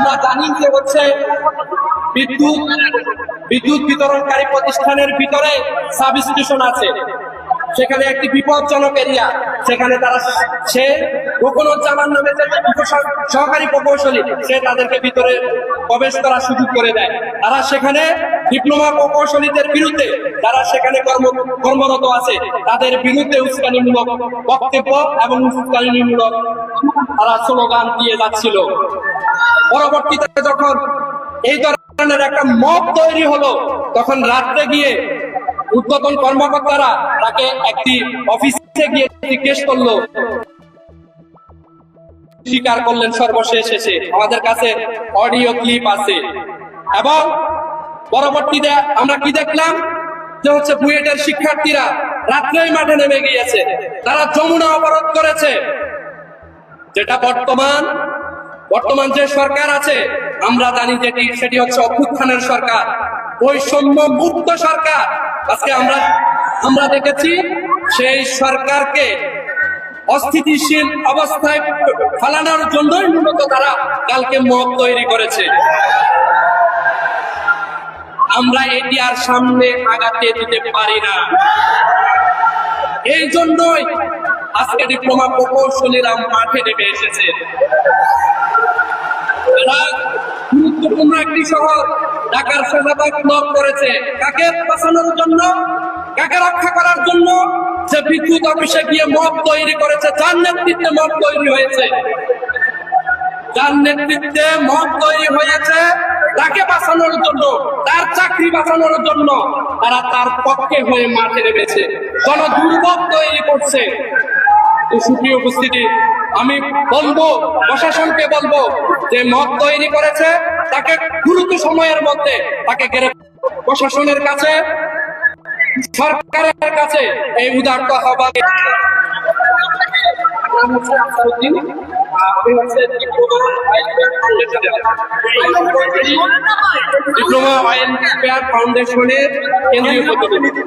আমরা জানি যে হচ্ছে বিদ্যুৎ বিতরণকারী প্রতিষ্ঠানের ভিতরে সাব স্টেশন আছে, সেখানে একটি বিপজ্জনক এরিয়া, সেখানে সে রুকনুজ্জামান নামে যে সহকারী প্রকৌশলী, সে তাদেরকে ভিতরে প্রবেশ করার সুযোগ করে দেয়। তারা সেখানে ডিপ্লোমা প্রকৌশলীদের বিরুদ্ধে, যারা সেখানে কর্মরত আছে, তাদের বিরুদ্ধে উস্কানিমূলক বক্তব্য এবং উস্কানিমূলক তারা স্লোগান দিয়ে যাচ্ছিল। পরবর্তীতে যখন এই ধরনের একটা মব তৈরি হলো, তখন রাত্রে গিয়ে ঊর্ধ্বতন কর্মকর্তারা তাকে একটি অফিসে গিয়ে জিজ্ঞেস করলো, স্বীকার করলেন সর্বশেষ এসে। আমাদের কাছে অডিও ক্লিপ আছে। এবং পরবর্তীতে আমরা কি দেখলাম যে হচ্ছে বুয়েটের শিক্ষার্থীরা রাত্রেই মাঠে নেমে গিয়েছে, তারা যমুনা অবরোধ করেছে। যেটা বর্তমান যে সরকার আছে, আমরা জানি সেটি হচ্ছে অভ্যুত্থানের সরকার, বৈষম্য মুক্ত সরকার। আজকে আমরা দেখেছি সেই সরকারকে অস্থিতিশীল অবস্থায় ফেলানোর জন্যই মূলত তারা কালকে মব তৈরি করেছে। আমরা এটি আর সামনে আগাতে দিতে পারি না। এই জন্যই আজকে ডিপ্লোমা প্রকৌশলীরা মাঠে নেমে এসেছে। গুরুত্বপূর্ণ একটি শহর ঢাকার শাহবাগ ব্লক করেছে কাকে বাঁচানোর জন্য, কাকে রক্ষা করার জন্য? যে বিদ্যুৎ অফিসে গিয়ে মব তৈরি করেছে, যার নেতৃত্বে মব তৈরি হয়েছে, তাকে বাঁচানোর জন্য, তার চাকরি বাঁচানোর জন্য তারা তার পক্ষে হয়ে মাঠে নেমেছে, জনদুর্ভোগ তৈরি করছে। সুপ্রিয় উপস্থিতি, আমি বলবো, প্রশাসনকে বলবো যে মব তৈরি করেছে তাকে দ্রুত সময়ের মধ্যে তাকে প্রশাসনের কাছে, সরকারের কাছে এই উদারত আহ্বান। ডিপ্লোমা ওয়েলফেয়ার ফাউন্ডেশনের কেন্দ্রীয় প্রতিনিধি।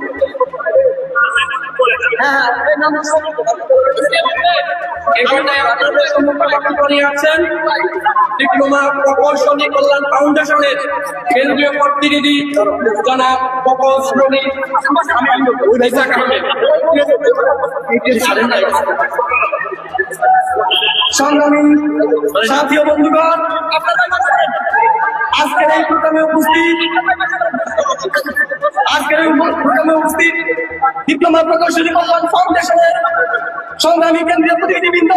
ডিপ্লোমা প্রকৌশলী কল্যাণ ফাউন্ডেশনের কেন্দ্রীয় প্রতিনিধি জনাব প্রকৌশলী ইসাক আহমেদ। সংগ্রামী সাথী ও বন্ধুগণ, আজকের এই প্রোগ্রামে উপস্থিত ডিপ্লোমা প্রকৌশলী কল্যাণ ফাউন্ডেশনের সংগ্রামী কেন্দ্রীয় প্রতিনিধিবৃন্দ,